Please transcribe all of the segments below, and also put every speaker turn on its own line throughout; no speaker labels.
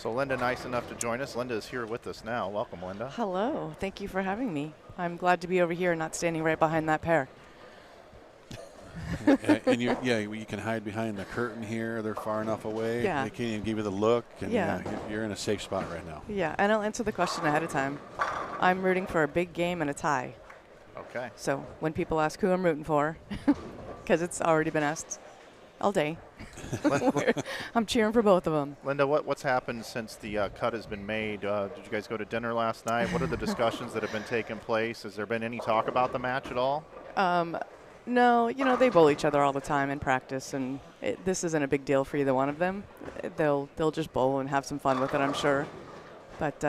So Lynda, nice enough to join us. Lynda is here with us now. Welcome, Lynda.
Hello. Thank you for having me. I'm glad to be over here and not standing right behind that pair.
And you can hide behind the curtain here. They're far enough away.
Yeah.
They can't even give you the look. And
Yeah.
You're in a safe spot right now.
Yeah, and I'll answer the question ahead of time. I'm rooting for a big game and a tie.
Okay.
So when people ask who I'm rooting for, because it's already been asked all day, I'm cheering for both of them.
Lynda, what's happened since the cut has been made? Did you guys go to dinner last night? What are the discussions that have been taking place? Has there been any talk about the match at all?
No, they bowl each other all the time in practice, and this isn't a big deal for either one of them. They'll just bowl and have some fun with it, I'm sure. But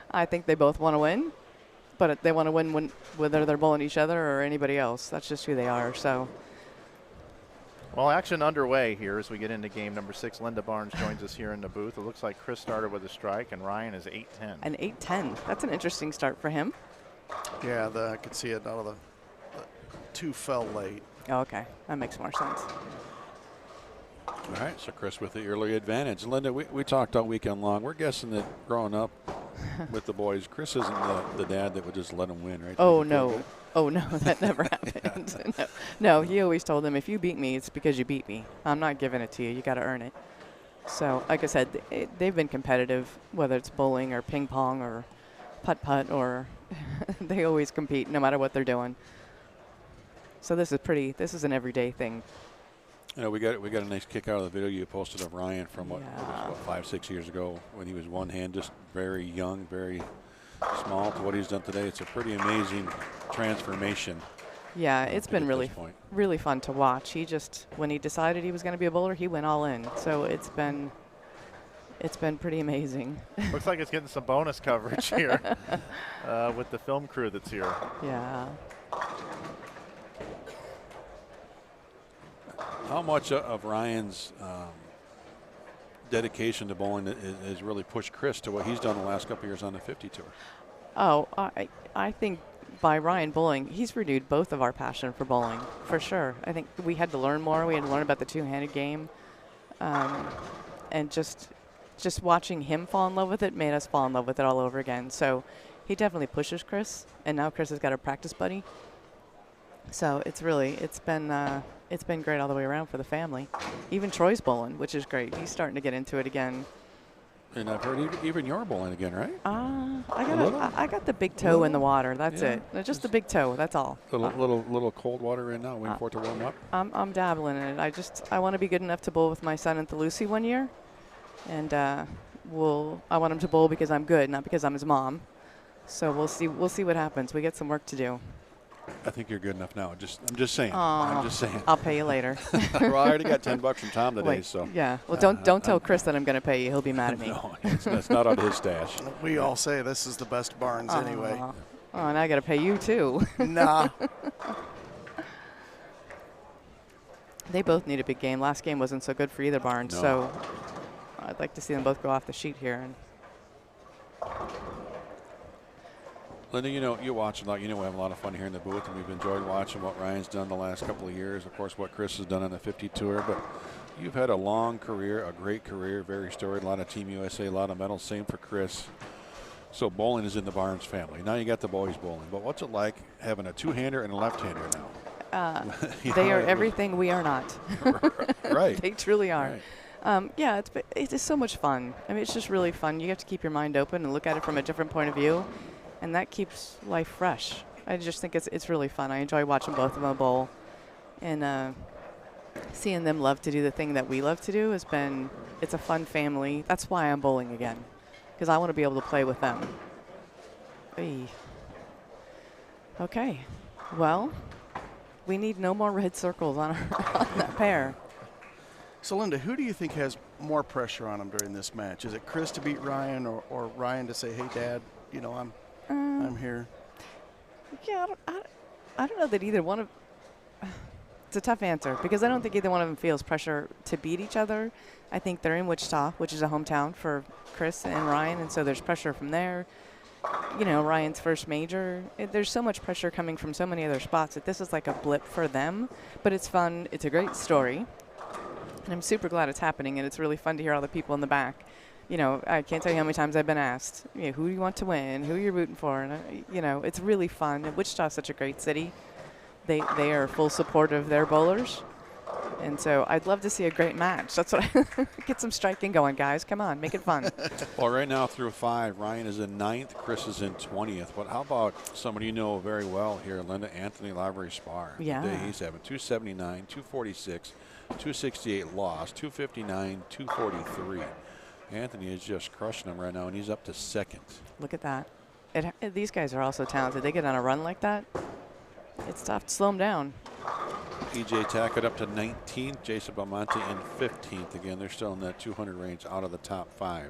I think they both want to win, but they want to win whether they're bowling each other or anybody else. That's just who they are. So.
Well, action underway here as we get into game number 6. Lynda Barnes joins us here in the booth. It looks like Chris started with a strike, and Ryan is 8-10.
An 8-10. That's an interesting start for him.
Yeah, I could see it out of the 2 fell late.
Oh, okay. That makes more sense.
All right, so Chris with the early advantage. Lynda, we talked all weekend long. We're guessing that growing up with the boys, Chris isn't the dad that would just let him win, right?
Oh, no. Oh, no, that never happened. No, he always told them, if you beat me, it's because you beat me. I'm not giving it to you. You got to earn it. So, like I said, they've been competitive, whether it's bowling or ping pong or putt-putt, or they always compete no matter what they're doing. So this is an everyday thing.
We got a nice kick out of the video you posted of Ryan from what 5-6 years ago when he was one hand, just very young, very small, to what he's done today. It's a pretty amazing transformation.
Yeah, it's been really fun to watch. When he decided he was going to be a bowler, he went all in. So it's been pretty amazing.
Looks like it's getting some bonus coverage here with the film crew that's here.
Yeah.
How much of Ryan's dedication to bowling has really pushed Chris to what he's done the last couple of years on the 50 tour?
Oh, I think by Ryan bowling, he's renewed both of our passion for bowling, for sure. I think we had to learn more. We had to learn about the two-handed game. And just watching him fall in love with it made us fall in love with it all over again. So he definitely pushes Chris, and now Chris has got a practice buddy. So it's been great all the way around for the family. Even Troy's bowling, which is great. He's starting to get into it again.
And I've heard even you're bowling again, right?
I got the big toe in the water. That's it. Just the big toe. That's all.
Little cold water in now, waiting for it to warm up.
I'm dabbling in it. I want to be good enough to bowl with my son at the Lucy one year, and I want him to bowl because I'm good, not because I'm his mom. So we'll see what happens. We get some work to do.
I think you're good enough now. I'm just saying.
I'll pay you later.
Well, I already got $10 from Tom today,
Wait,
so.
Yeah. Well, don't tell Chris that I'm going to pay you. He'll be mad at me.
No, it's not out of his stash.
We all say this is the best Barnes anyway.
Oh, and I got to pay you too.
Nah.
They both need a big game. Last game wasn't so good for either Barnes, so I'd like to see them both go off the sheet here.
Lynda, you watch a lot. We have a lot of fun here in the booth, and we've enjoyed watching what Ryan's done the last couple of years. Of course, what Chris has done on the 50 tour. But you've had a long career, a great career, very storied. A lot of Team USA, a lot of medals. Same for Chris. So bowling is in the Barnes family. Now you got the boys bowling. But what's it like having a two-hander and a left-hander now?
They are everything we are not.
Right.
They truly are.
Right.
Yeah, it's so much fun. I mean, it's just really fun. You have to keep your mind open and look at it from a different point of view. And that keeps life fresh. I just think it's really fun. I enjoy watching both of them bowl. And seeing them love to do the thing that we love to do it's a fun family. That's why I'm bowling again, because I want to be able to play with them. Hey. Okay. Well, we need no more red circles on that pair.
So, Lynda, who do you think has more pressure on him during this match? Is it Chris to beat Ryan or Ryan to say, hey, Dad, I'm here?
Yeah, I don't know that either one of – it's a tough answer because I don't think either one of them feels pressure to beat each other. I think they're in Wichita, which is a hometown for Chris and Ryan, and so there's pressure from there. Ryan's first major. There's so much pressure coming from so many other spots that this is like a blip for them, but it's fun. It's a great story. And I'm super glad it's happening, and it's really fun to hear all the people in the back. You know, I can't tell you how many times I've been asked, you know, who do you want to win, who you're rooting for, and you know, it's really fun. And Wichita's such a great city. They are full support of their bowlers, and so I'd love to see a great match. That's what get some striking going, guys. Come on, make it fun.
Well, right now through 5, Ryan is in 9th, Chris is in 20th. But how about somebody you know very well here, Lynda, Anthony Lavery-Spar?
Yeah.
The day he's having 279, 246, 268 loss, 259, 243. Anthony is just crushing him right now, and he's up to 2nd.
Look at that. These guys are also talented. They get on a run like that, it's tough to slow them down.
EJ Tackett up to 19th, Jason Belmonte in 15th. Again, they're still in that 200 range out of the top 5.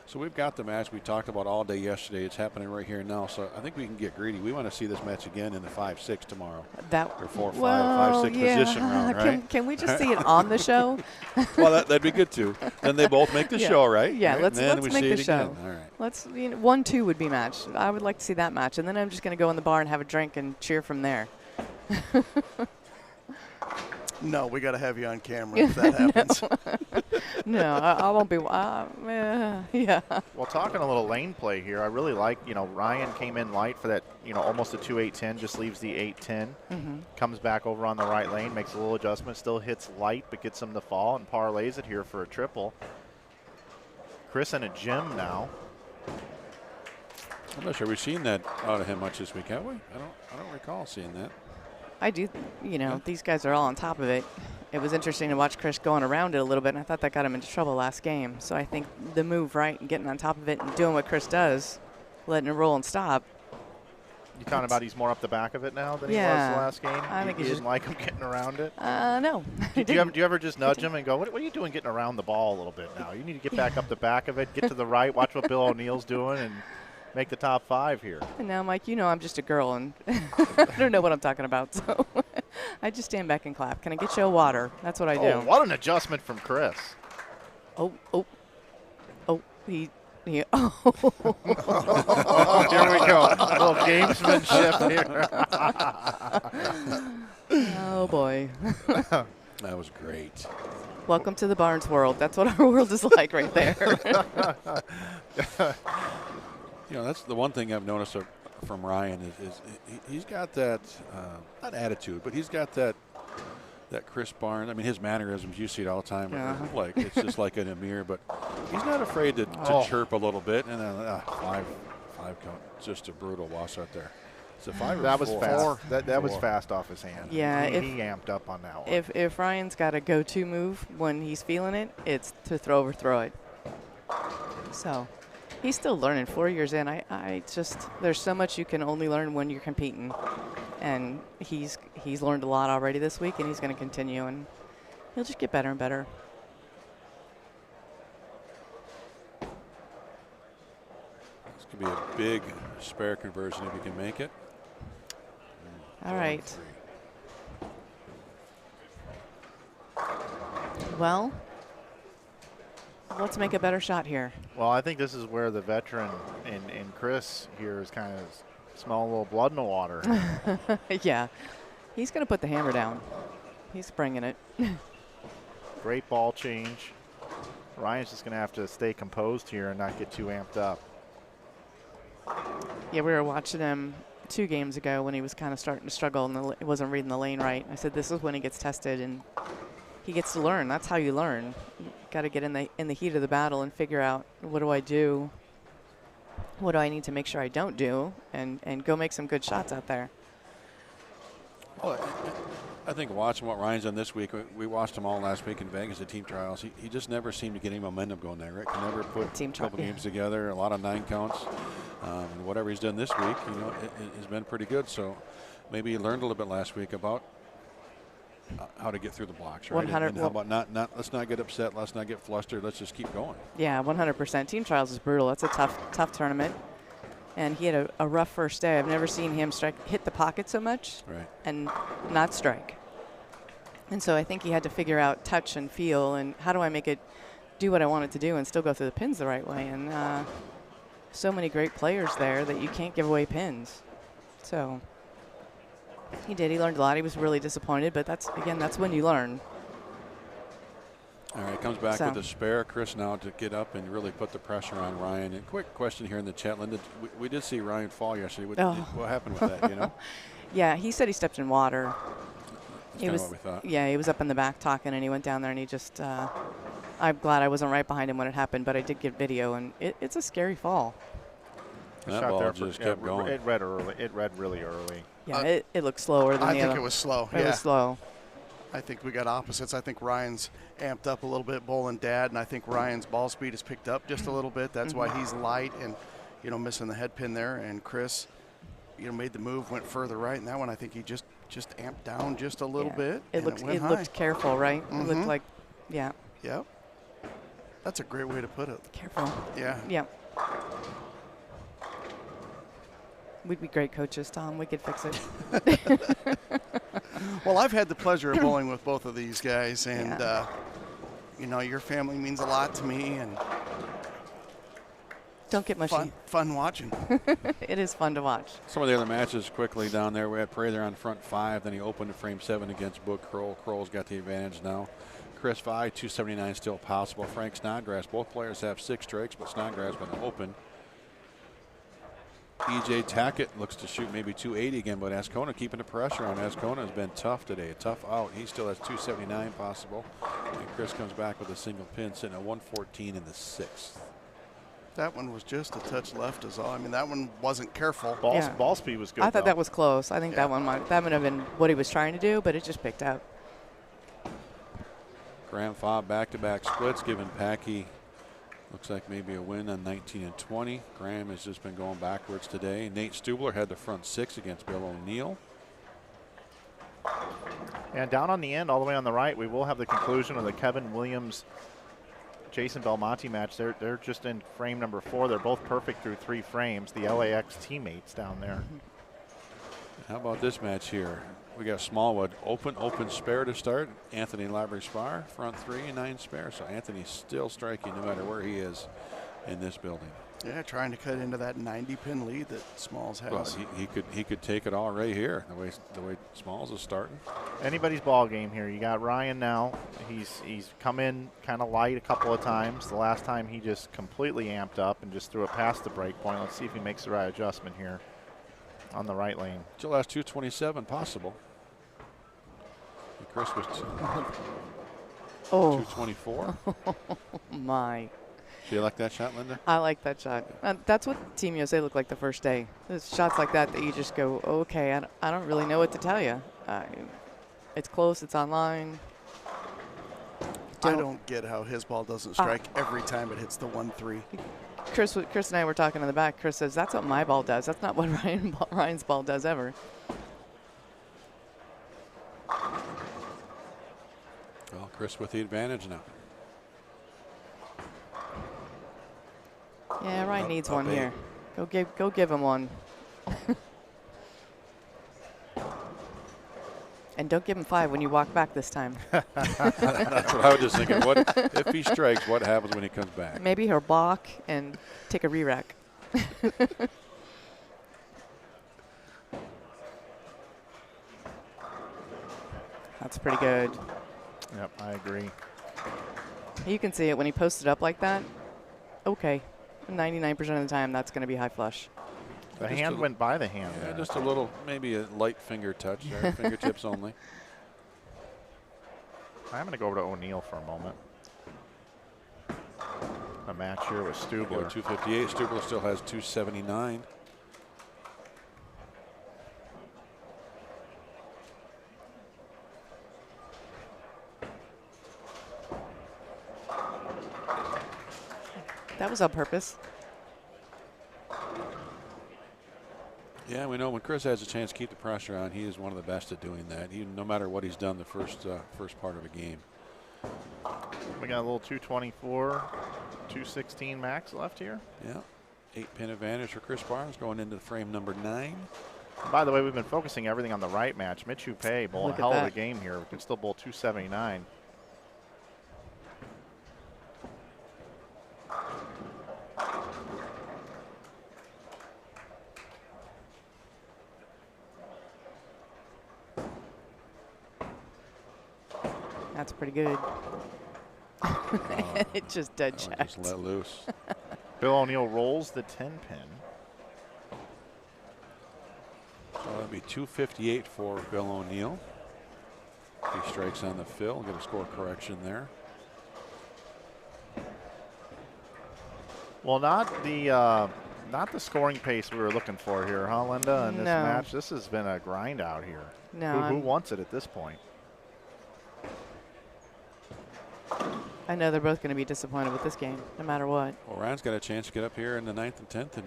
So we've got the match we talked about all day yesterday. It's happening right here now. So I think we can get greedy. We want to see this match again in the 5-6 tomorrow.
Or
4-5,
well,
5-6
yeah.
position round, right?
Can we just see it on the show?
Well, that'd be good too. Then they both make the show, right?
Yeah,
right?
let's
we
make
see
the
it
show.
Again. All right.
Let's 1-2 would be match. I would like to see that match, and then I'm just going to go in the bar and have a drink and cheer from there.
No, we got to have you on camera if that happens.
No, I won't be. Yeah.
Well, talking a little lane play here, I really like, you know, Ryan came in light for that, you know, almost a 2-8-10, just leaves the 8-10. Comes back over on the right lane, makes a little adjustment, still hits light, but gets him to fall and parlays it here for a triple. Chris in a gym now.
I'm not sure we've seen that out of him much this week, have we? I don't recall seeing that.
I do, you know, these guys are all on top of it. It was interesting to watch Chris going around it a little bit, and I thought that got him into trouble last game. So I think the move right and getting on top of it and doing what Chris does, letting it roll and stop.
You talking about he's more up the back of it now than he was last game?
I think
he didn't like him getting around it?
No.
Do you ever just nudge him and go, what are you doing getting around the ball a little bit now? You need to get back up the back of it, get to the right, watch what Bill O'Neill's doing, and make the top 5 here.
And now, Mike, you know I'm just a girl, and I don't know what I'm talking about, so I just stand back and clap. Can I get you a water? That's what I do.
Oh, what an adjustment from Chris.
Oh, he
Here we go. A little gamesmanship here.
Oh, boy.
That was great.
Welcome to the Barnes world. That's what our world is like right there.
You know, that's the one thing I've noticed from Ryan is he's got that, not attitude, but he's got that Chris Barnes. I mean, his mannerisms, you see it all the time.
Yeah.
Like it's just like in a mirror, but he's not afraid to chirp a little bit. And then 5 count, just a brutal loss right there. It's a 5 or
that
4.
was fast. That was fast off his hand.
Yeah,
he amped up on that one.
If Ryan's got a go-to move when he's feeling it, it's to throw it. So he's still learning. 4 years in, I just there's so much you can only learn when you're competing, and he's learned a lot already this week, and he's going to continue, and he'll just get better and better.
This could be a big spare conversion if you can make it.
All right. Well, let's make a better shot here.
Well, I think this is where the veteran in Chris here is kind of smelling a little blood in the water.
Yeah. He's going to put the hammer down. He's bringing it.
Great ball change. Ryan's just going to have to stay composed here and not get too amped up.
Yeah, we were watching him 2 games ago when he was kind of starting to struggle and he wasn't reading the lane right. I said, this is when he gets tested and he gets to learn. That's how you learn. You got to get in the heat of the battle and figure out, what do I do? What do I need to make sure I don't do? And go make some good shots out there.
Well, I think watching what Ryan's done this week, we watched him all last week in Vegas at team trials. He just never seemed to get any momentum going there. Rick never put a couple games together, a lot of 9 counts. And whatever he's done this week, you know, it has been pretty good. So maybe he learned a little bit last week about how to get through the blocks, right?
100.
And how about not let's not get upset, let's not get flustered, let's just keep going.
Yeah, 100%. Team trials is brutal. That's a tough tournament. And he had a rough first day. I've never seen him hit the pocket so much and not strike. And so I think he had to figure out touch and feel and how do I make it do what I want it to do and still go through the pins the right way. And so many great players there that you can't give away pins. So he did. He learned a lot. He was really disappointed, but that's when you learn.
All right, comes back with a spare. Chris now to get up and really put the pressure on Ryan. And quick question here in the chat, Lynda. We did see Ryan fall yesterday. What happened with that, you know?
Yeah, he said he stepped in water.
That's kind of what we thought.
Yeah, he was up in the back talking, and he went down there, and he just, I'm glad I wasn't right behind him when it happened, but I did get video, and it's a scary fall.
That ball just kept going.
It read early. It read really early.
Yeah, it looked slower than the other.
I think it was slow.
It was slow.
I think we got opposites. I think Ryan's amped up a little bit, bowling dad, and I think Ryan's ball speed has picked up just a little bit. That's why he's light and, you know, missing the head pin there. And Chris, you know, made the move, went further right, and that one I think he just amped down just a little bit.
It looked careful, right? It looked like, yeah.
Yep. That's a great way to put it.
Careful.
Yeah.
Yeah. We'd be great coaches, Tom. We could fix it.
Well, I've had the pleasure of bowling with both of these guys, and you know, your family means a lot to me, and
don't get mushy.
Fun watching.
It is fun to watch.
Some of the other matches quickly down there. We had Prather on front 5, then he opened to frame 7 against Book Kroll. Kroll's got the advantage now. Chris Vi, 279 still possible. Frank Snodgrass, both players have 6 strikes, but Snodgrass going to open. EJ Tackett looks to shoot maybe 280 again, but Ascona keeping the pressure on. Ascona has been tough today, a tough out. He still has 279 possible. And Chris comes back with a single pin, sitting at 114 in the 6th.
That one was just a touch left is all. I mean, that one wasn't careful.
Ball speed was good.
I thought that was close. I think that might have been what he was trying to do, but it just picked up.
Graham Fobb back-to-back splits, giving Packy looks like maybe a win on 19 and 20. Graham has just been going backwards today. Nate Stubler had the front 6 against Bill O'Neill.
And down on the end, all the way on the right, we will have the conclusion of the Kevin Williams Jason Belmonte match. They're just in frame number 4. They're both perfect through 3 frames. The LAX teammates down there.
How about this match here? We got Smallwood open spare to start. Anthony Library Spar, front 3 and 9 spare. So Anthony's still striking no matter where he is in this building.
Yeah, trying to cut into that 90-pin lead that Smalls has.
Well, he could take it all right here. The way Smalls is starting.
Anybody's ball game here. You got Ryan now. He's come in kind of light a couple of times. The last time he just completely amped up and just threw it past the break point. Let's see if he makes the right adjustment here on the right lane.
Still has 227 possible. And Chris was 224.
My.
Do you like that shot, Lynda?
I like that shot. That's what Team USA looked like the first day. There's shots like that you just go, okay, I don't really know what to tell you. It's close, it's online.
I don't get how his ball doesn't strike every time it hits the 1-3.
Chris and I were talking in the back. Chris says, that's what my ball does. That's not what Ryan's ball does ever.
Well, Chris with the advantage now.
Yeah, Ryan needs one here. Go give him one. And don't give him 5 when you walk back this time.
That's what I was just thinking. What if he strikes? What happens when he comes back?
Maybe he'll balk and take a re-rack. That's pretty good.
Yep, I agree.
You can see it when he posts it up like that. Okay, 99% of the time that's going to be high flush.
The hand went by the hand.
Yeah,
there.
just a little, maybe a light finger touch there, fingertips only.
I'm going to go over to O'Neill for a moment. A match here with Stubler.
258. Stubler still has 279.
That was on purpose.
Yeah, we know when Chris has a chance to keep the pressure on, he is one of the best at doing that. No matter what he's done the first part of a game.
We got a little 224, 216 max left here.
Yeah, 8-pin advantage for Chris Barnes going into frame number 9.
By the way, we've been focusing everything on the right match. Mitch Hupe bowling a hell of a game here. We can still bowl 279.
That's pretty good. And it just dead
That one
checked.
just let loose.
Bill O'Neill rolls the 10 pin.
So that'd be 258 for Bill O'Neill. He strikes on the fill. Get a score correction there.
Well, not the scoring pace we were looking for here, huh, Lynda? In this
No.
match, this has been a grind out here.
No,
Who wants it at this point?
I know they're both going to be disappointed with this game, no matter what.
Well, Ryan's got a chance to get up here in the 9th and 10th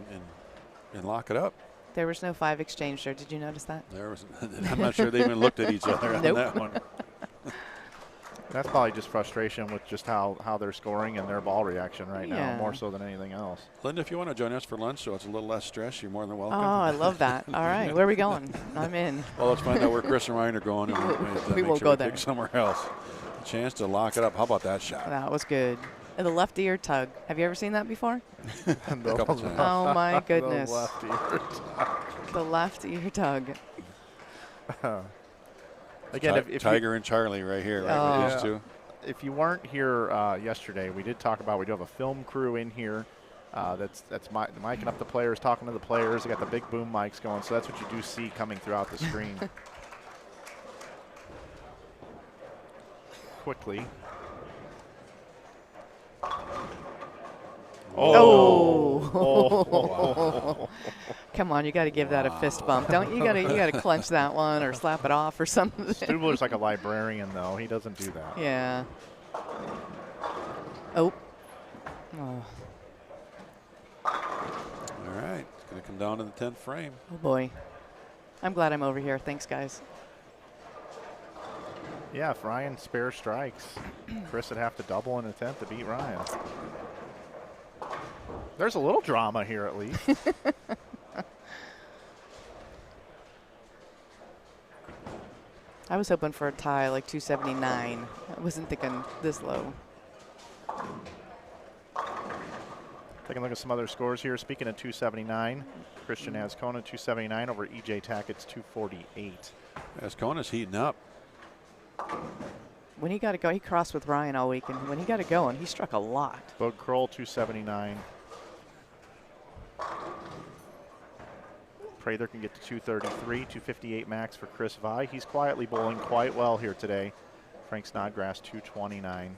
and lock it up.
There was no 5 exchange there. Did you notice that?
There was. I'm not sure they even looked at each other on
Nope.
that one.
That's probably just frustration with just how they're scoring and their ball reaction right now,
Yeah.
more so than anything else.
Lynda, if you want to join us for lunch so it's a little less stress, you're more than
Oh,
welcome.
I love that. All right, where are we going? I'm in.
Well, let's find out where Chris and Ryan are going. And
We
make
won't
sure
go
we
there.
pick somewhere else. A chance to lock it up. How about that shot?
That was good. And the left ear tug. Have you ever seen that before?
A couple times.
Oh, my goodness.
The left ear.
The left ear tug.
Again, if
Tiger and Charlie right here, right
Oh.
with these two.
if you weren't here yesterday, we did talk about we do have a film crew in here that's micing up the players, talking to the players. They got the big boom mics going, so that's what you do see coming throughout the screen. Quickly.
Oh. Come on, you got to give that a fist bump. Don't you? You got to clench that one or slap it off or something.
Stubler's like a librarian, though. He doesn't do that.
Yeah. Oh. Oh.
All right. It's going to come down to the 10th frame.
Oh boy. I'm glad I'm over here. Thanks, guys.
Yeah, if Ryan spare strikes, Chris would have to double in an attempt to beat Ryan. There's a little drama here at least.
I was hoping for a tie like 279. I wasn't thinking this low.
Taking a look at some other scores here. Speaking of 279, Christian Azcona 279 over EJ Tackett's 248.
Azcona's heating up.
When he got to go, he crossed with Ryan all week, and when he got it going, he struck a lot.
Bud Kroll 279. Prather can get to 233, 258 max for Chris Vi. He's quietly bowling quite well here today. Frank Snodgrass 229.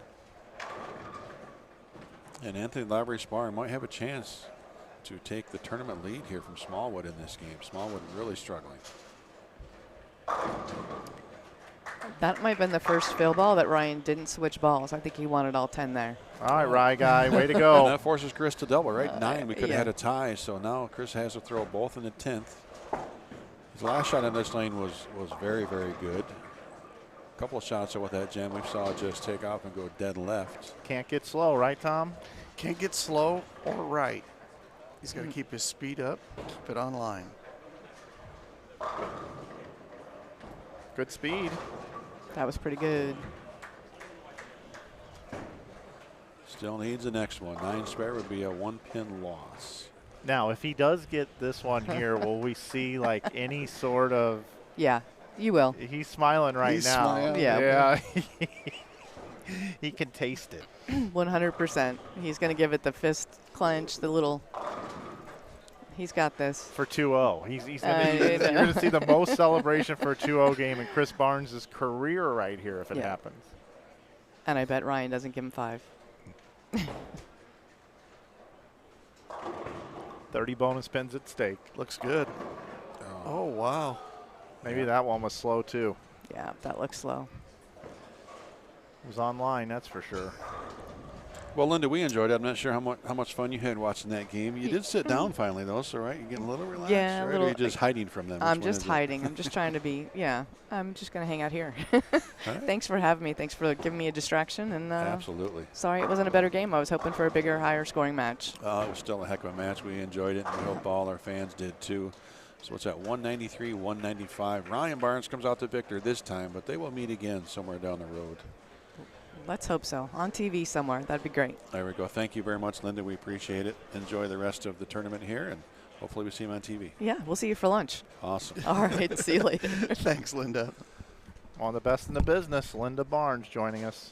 And Anthony Lavery-Sparring might have a chance to take the tournament lead here from Smallwood in this game. Smallwood really struggling.
That might have been the first fill ball that Ryan didn't switch balls. I think he wanted all 10 there.
All right, Rye guy, way to
And
go.
that forces Chris to double, right? 9, we could have
yeah.
had a tie. So now Chris has to throw both in the 10th. His last shot in this lane was very, very good. A couple of shots with that gem we saw just take off and go dead left.
Can't get slow, right, Tom?
Can't get slow or right. He's got to keep his speed up, keep it on line.
Good speed.
That was pretty good.
Still needs the next one. 9 spare would be a 1-pin loss.
Now, if he does get this one here, will we see like any sort of?
Yeah, you will.
He's smiling right
He's
now.
smiling.
Yeah.
He can taste it.
100%. He's going to give it the fist clench, the little. He's got this.
For 2-0. He's gonna,
I
you're
know.
going to see the most celebration for a 2-0 game in Chris Barnes' career right here if it
Yeah.
happens.
And I bet Ryan doesn't give him 5.
30 bonus pins at stake.
Looks good. Oh, wow.
Maybe that one was slow too.
Yeah, that looks slow.
It was online, that's for sure.
Well, Lynda, we enjoyed it. I'm not sure how much fun you had watching that game. You did sit down finally, though, so right, you're getting a little relaxed,
Yeah, a
right?
little-
Or are you just hiding from them?
I'm
Which one
just
is it?
hiding. I'm just trying to be, yeah, I'm just going to hang out here.
All right.
Thanks for having me. Thanks for giving me a distraction. And
Absolutely.
sorry it wasn't a better game. I was hoping for a bigger, higher scoring match.
It was still a heck of a match. We enjoyed it, and we hope all our fans did too. So it's at 193, 195. Ryan Barnes comes out the victor this time, but they will meet again somewhere down the road.
Let's hope so. On TV somewhere. That'd be great.
There we go. Thank you very much, Lynda. We appreciate it. Enjoy the rest of the tournament here, and hopefully we see him on TV.
Yeah, we'll see you for lunch.
Awesome.
All right, see you later.
Thanks, Linda.
One of the best in the business, Lynda Barnes joining us.